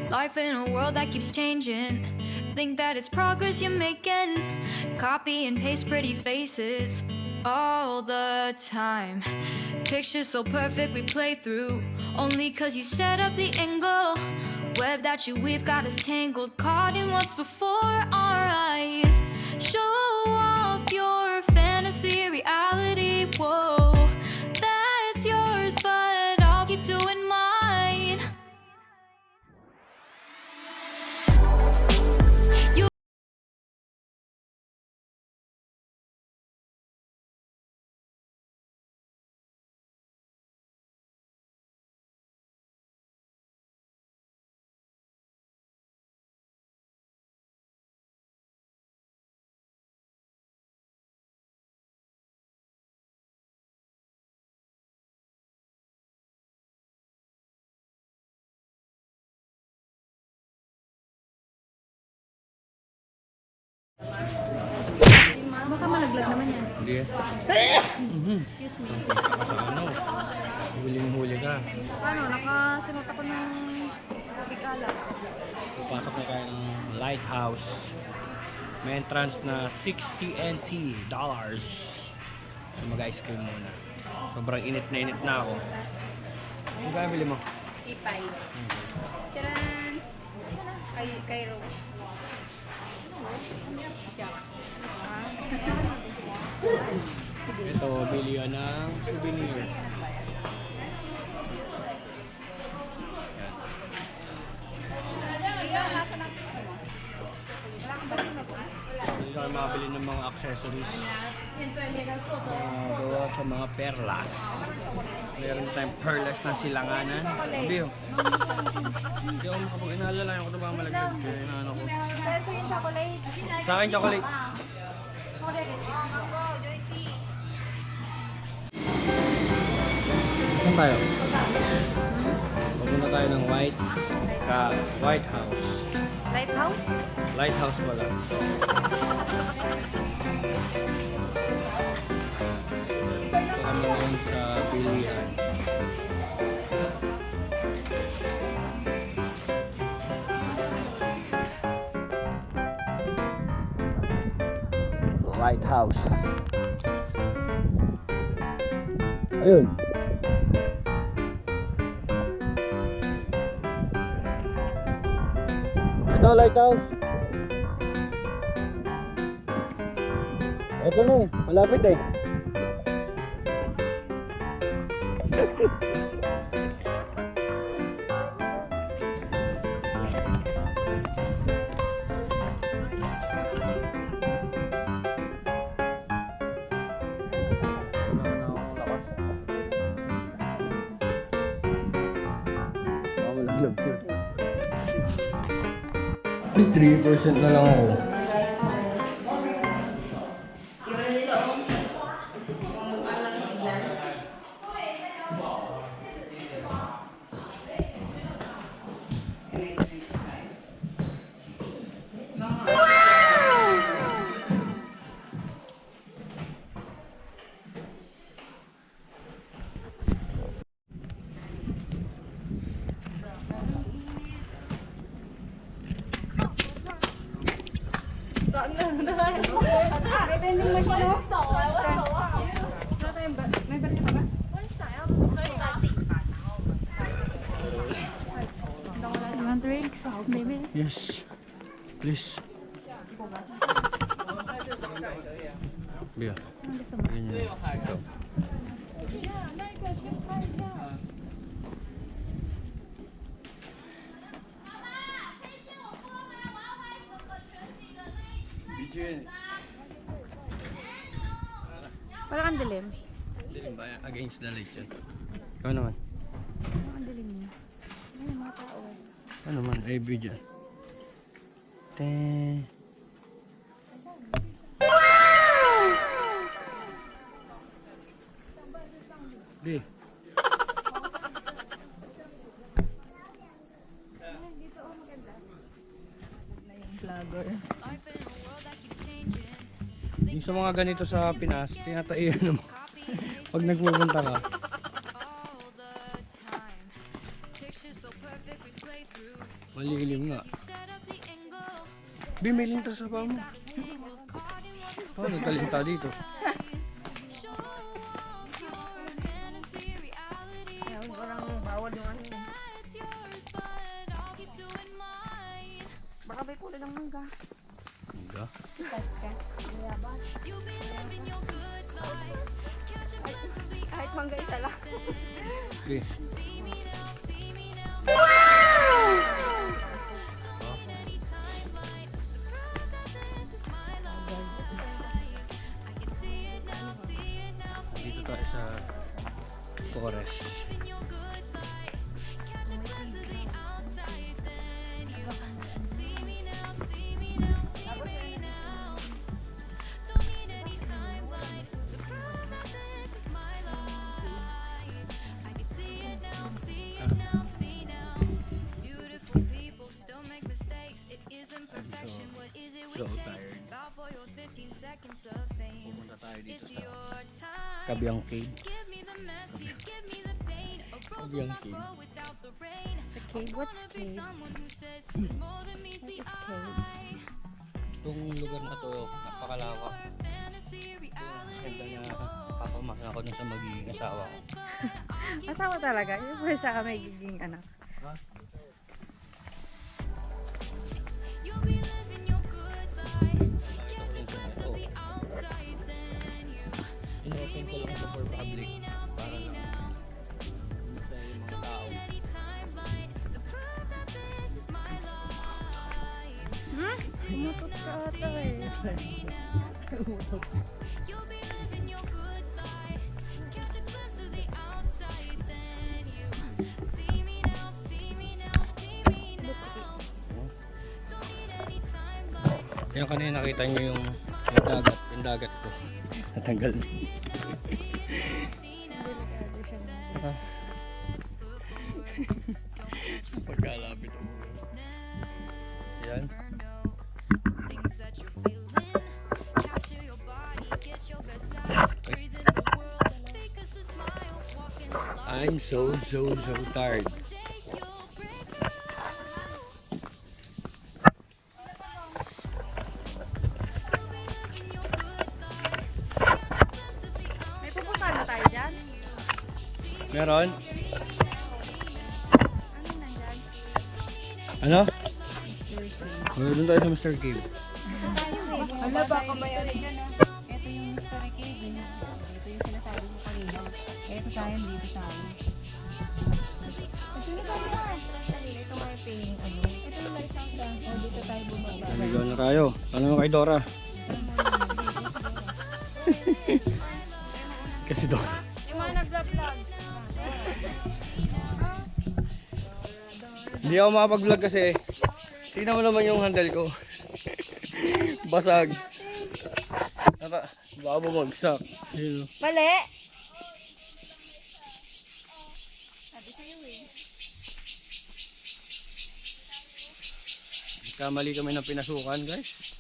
Life in a world that keeps changing. Think that it's progress you're making. Copy and paste pretty faces all the time. Pictures so perfect we play through. Only cause you set up the angle. Web that you weave got us tangled. Caught in what's before our eyes. Show off your fantasy reality. Whoa, that's yours, but I'll keep doing mine. Baka malaglag naman yan. Hindi eh. Excuse me. Ano? Huling-huli ka. Ano, nakasunod ako ng bigala. Papasok na kayo ng Lighthouse. May entrance na $60 NT. So mag-ice cream muna. Sobrang init na ako. Ano ba bili mo? Ipay. Charan! Kay Rose. Ito, bili yan ng souvenir. Hindi kami makabili ng mga accessories. Gawa sa mga perlas. Meron tayong perlas ng silanganan. Hindi yun. Hindi ako makapag-inala lang ako ba malaglag. Kaya inaano ko. So yung chocolate. Sa akin, chocolate. Saan tayo? Pupunta tayo ng White House. Lighthouse? Lighthouse pala. Ito kami ngayon sa bilihan. Lighthouse. Ayun. Ito, lighthouse. Ito na eh, malapit eh. Malaglag ko. 3% na lang ako. May vending machine o? May vending ka ba? Want drinks, baby? Yes, please. Bia. Ganyan. Ito. Parang ang dilim. Dilim ba? Against the light yan. Ikaw naman. Parang ang dilim niya. Ay, mga tao. Ano man? Ay, video. Di. Vlogger. Yung sa mga ganito sa Pinas, tinataiyan mo. Pag nagpupunta ka. Pictures so perfect we play through. Malilim nga. Bimiling to sa pa mo. Oh, nagkalinta dito. Ayun, parang bawal yung ano. Baka may kulay ng mangga. Mangga? Kahit mangga isa lang. Okay. Dito tayo sa forest. So tired. Pupunta tayo dito sa Kabyang Cave. Kabyang Cave. Sa cave? What's cave? What is cave? Itong lugar na to, napakalawak. Ganda na papamasa ako dun sa magiging asawa ko. Asawa talaga? Yung first ka may giging anak. Ha? Inopen ko lang ito for public para lang sa mga tao. Umutot ka ata eh. Kaya kanina nakita nyo yung dagat ko. Natanggal na. Pagkalapit mo. Yan. I'm so tired. May pupuntahan na tayo dyan? Meron? Ano nandyan? Ano? Doon tayo sa Mr. Cave. Ano ba kabayarin dyan ah? Ito yung Mr. Cave. Ito yung sinasabi mo kanina. Ito tayo dito tayo. Ito yung tayo. Ito may ping ano. Ito yung lighthouse lang. O dito tayo bumaba. Naligaw na tayo. Tanong mo kay Dora. Kasi Dora. Yung mga nag-vlog. Hindi ako makapag-vlog kasi tingnan mo naman yung handle ko. Basag. Baka bumagsak. Yun. Mali! Kamali kami ng pinasukan, guys.